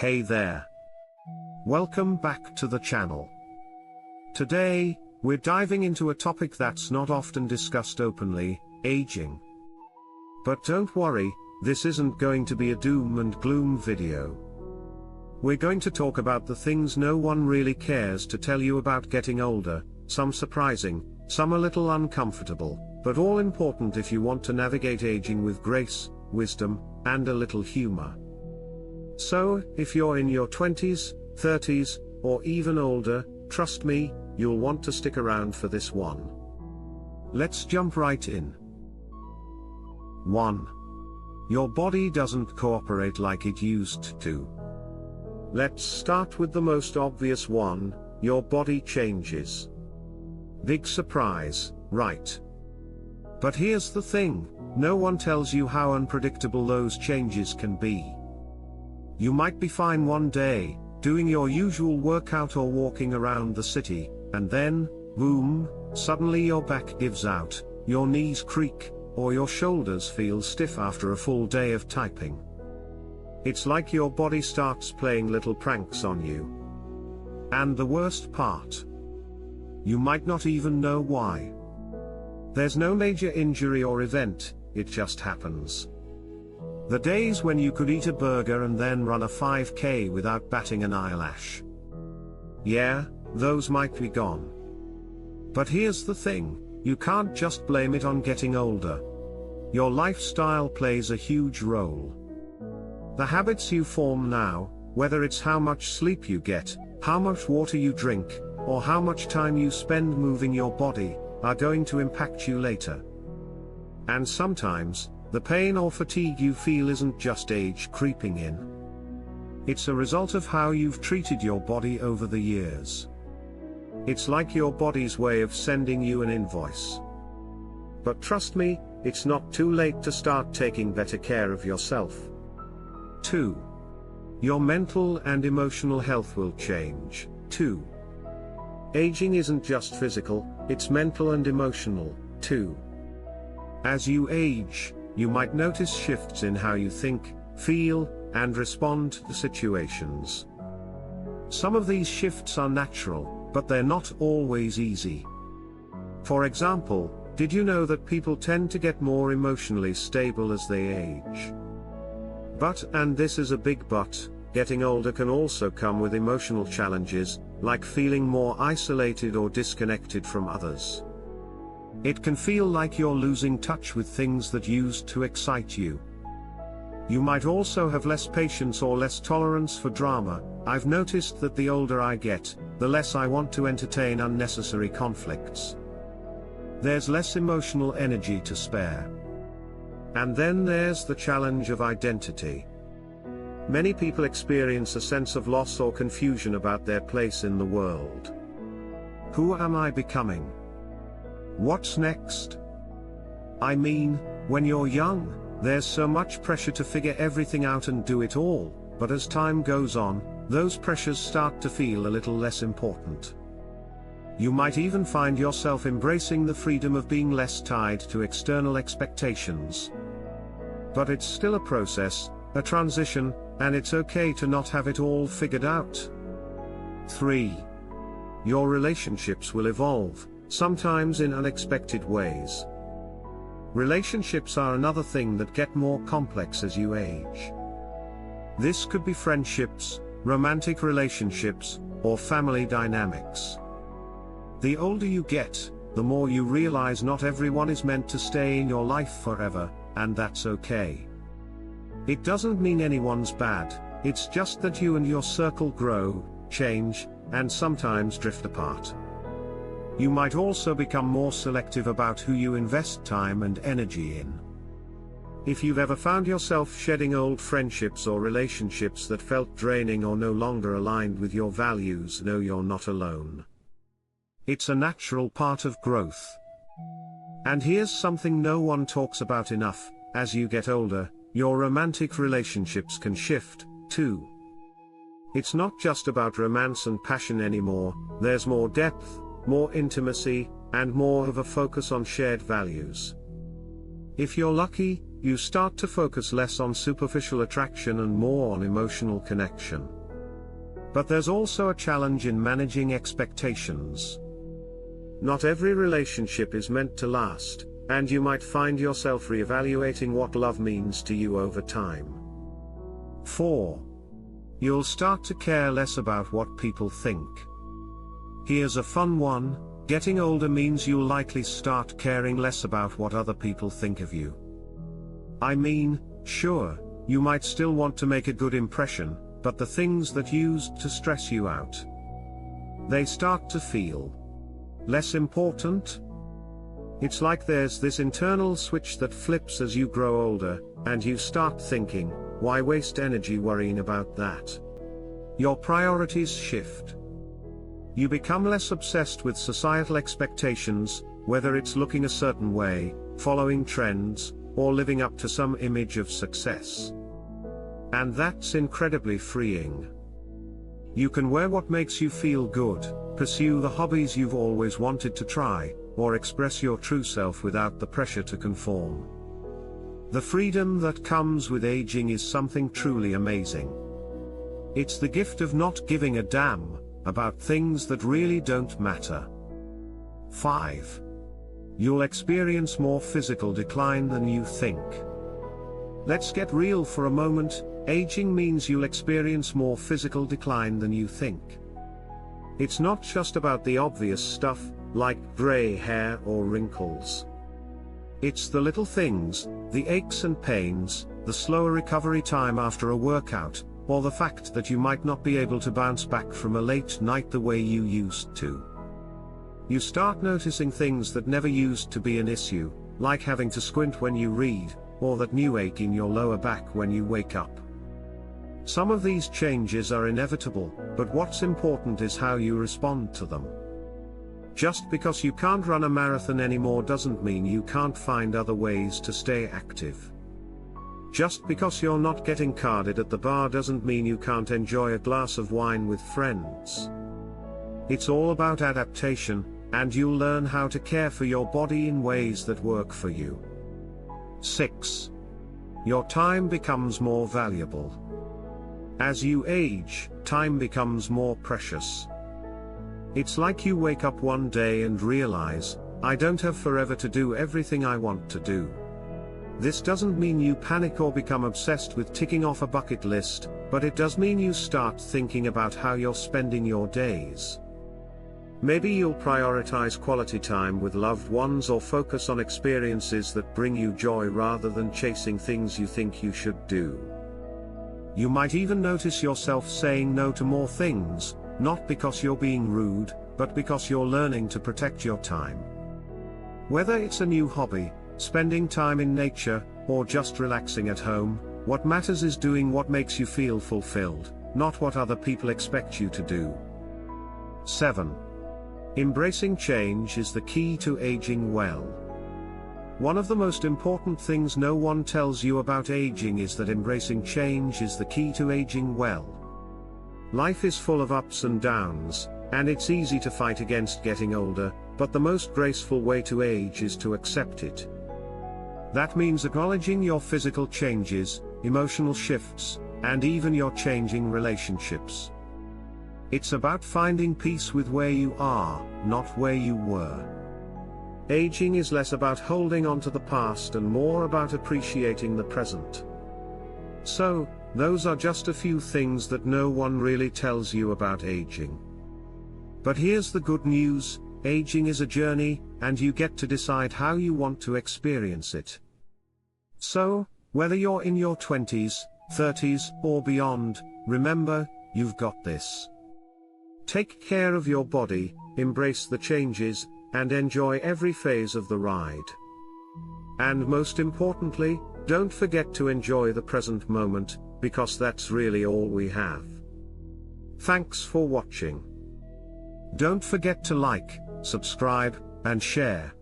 Hey there. Welcome back to the channel. Today, we're diving into a topic that's not often discussed openly, aging. But don't worry, this isn't going to be a doom and gloom video. We're going to talk about the things no one really cares to tell you about getting older, some surprising, some a little uncomfortable, but all important if you want to navigate aging with grace, wisdom, and a little humor. So, if you're in your 20s, 30s, or even older, trust me, you'll want to stick around for this one. Let's jump right in. 1. Your body doesn't cooperate like it used to. Let's start with the most obvious one, your body changes. Big surprise, right? But here's the thing, no one tells you how unpredictable those changes can be. You might be fine one day, doing your usual workout or walking around the city, and then, boom, suddenly your back gives out, your knees creak, or your shoulders feel stiff after a full day of typing. It's like your body starts playing little pranks on you. And the worst part? You might not even know why. There's no major injury or event, it just happens. The days when you could eat a burger and then run a 5K without batting an eyelash. Yeah, those might be gone. But here's the thing, you can't just blame it on getting older. Your lifestyle plays a huge role. The habits you form now, whether it's how much sleep you get, how much water you drink, or how much time you spend moving your body, are going to impact you later. And sometimes, the pain or fatigue you feel isn't just age creeping in. It's a result of how you've treated your body over the years. It's like your body's way of sending you an invoice. But trust me, it's not too late to start taking better care of yourself. 2. Your mental and emotional health will change, too. Aging isn't just physical, it's mental and emotional, too. As you age, you might notice shifts in how you think, feel, and respond to situations. Some of these shifts are natural, but they're not always easy. For example, did you know that people tend to get more emotionally stable as they age? But, and this is a big but, getting older can also come with emotional challenges, like feeling more isolated or disconnected from others. It can feel like you're losing touch with things that used to excite you. You might also have less patience or less tolerance for drama. I've noticed that the older I get, the less I want to entertain unnecessary conflicts. There's less emotional energy to spare. And then there's the challenge of identity. Many people experience a sense of loss or confusion about their place in the world. Who am I becoming? What's next? I mean, when you're young, there's so much pressure to figure everything out and do it all, but as time goes on, those pressures start to feel a little less important. You might even find yourself embracing the freedom of being less tied to external expectations. But it's still a process, a transition, and it's okay to not have it all figured out. 3. Your relationships will evolve, sometimes in unexpected ways. Relationships are another thing that get more complex as you age. This could be friendships, romantic relationships, or family dynamics. The older you get, the more you realize not everyone is meant to stay in your life forever, and that's okay. It doesn't mean anyone's bad, it's just that you and your circle grow, change, and sometimes drift apart. You might also become more selective about who you invest time and energy in. If you've ever found yourself shedding old friendships or relationships that felt draining or no longer aligned with your values, know you're not alone. It's a natural part of growth. And here's something no one talks about enough: as you get older, your romantic relationships can shift, too. It's not just about romance and passion anymore, there's more depth, more intimacy, and more of a focus on shared values. If you're lucky, you start to focus less on superficial attraction and more on emotional connection. But there's also a challenge in managing expectations. Not every relationship is meant to last, and you might find yourself re-evaluating what love means to you over time. 4. You'll start to care less about what people think. Here's a fun one: getting older means you'll likely start caring less about what other people think of you. I mean, sure, you might still want to make a good impression, but the things that used to stress you out, they start to feel less important. It's like there's this internal switch that flips as you grow older, and you start thinking, why waste energy worrying about that? Your priorities shift. You become less obsessed with societal expectations, whether it's looking a certain way, following trends, or living up to some image of success. And that's incredibly freeing. You can wear what makes you feel good, pursue the hobbies you've always wanted to try, or express your true self without the pressure to conform. The freedom that comes with aging is something truly amazing. It's the gift of not giving a damn about things that really don't matter. 5. You'll experience more physical decline than you think. Let's get real for a moment. Aging means you'll experience more physical decline than you think. It's not just about the obvious stuff, like gray hair or wrinkles. It's the little things, the aches and pains, the slower recovery time after a workout, or the fact that you might not be able to bounce back from a late night the way you used to. You start noticing things that never used to be an issue, like having to squint when you read, or that new ache in your lower back when you wake up. Some of these changes are inevitable, but what's important is how you respond to them. Just because you can't run a marathon anymore doesn't mean you can't find other ways to stay active. Just because you're not getting carded at the bar doesn't mean you can't enjoy a glass of wine with friends. It's all about adaptation, and you'll learn how to care for your body in ways that work for you. 6. Your time becomes more valuable. As you age, time becomes more precious. It's like you wake up one day and realize, I don't have forever to do everything I want to do. This doesn't mean you panic or become obsessed with ticking off a bucket list, but it does mean you start thinking about how you're spending your days. Maybe you'll prioritize quality time with loved ones or focus on experiences that bring you joy rather than chasing things you think you should do. You might even notice yourself saying no to more things, not because you're being rude, but because you're learning to protect your time. Whether it's a new hobby, spending time in nature, or just relaxing at home, what matters is doing what makes you feel fulfilled, not what other people expect you to do. 7. Embracing change is the key to aging well. One of the most important things no one tells you about aging is that embracing change is the key to aging well. Life is full of ups and downs, and it's easy to fight against getting older, but the most graceful way to age is to accept it. That means acknowledging your physical changes, emotional shifts, and even your changing relationships. It's about finding peace with where you are, not where you were. Aging is less about holding on to the past and more about appreciating the present. So, those are just a few things that no one really tells you about aging. But here's the good news: aging is a journey, and you get to decide how you want to experience it. So, whether you're in your 20s, 30s, or beyond, remember, you've got this. Take care of your body, embrace the changes, and enjoy every phase of the ride. And most importantly, don't forget to enjoy the present moment, because that's really all we have. Thanks for watching. Don't forget to like, subscribe, and share.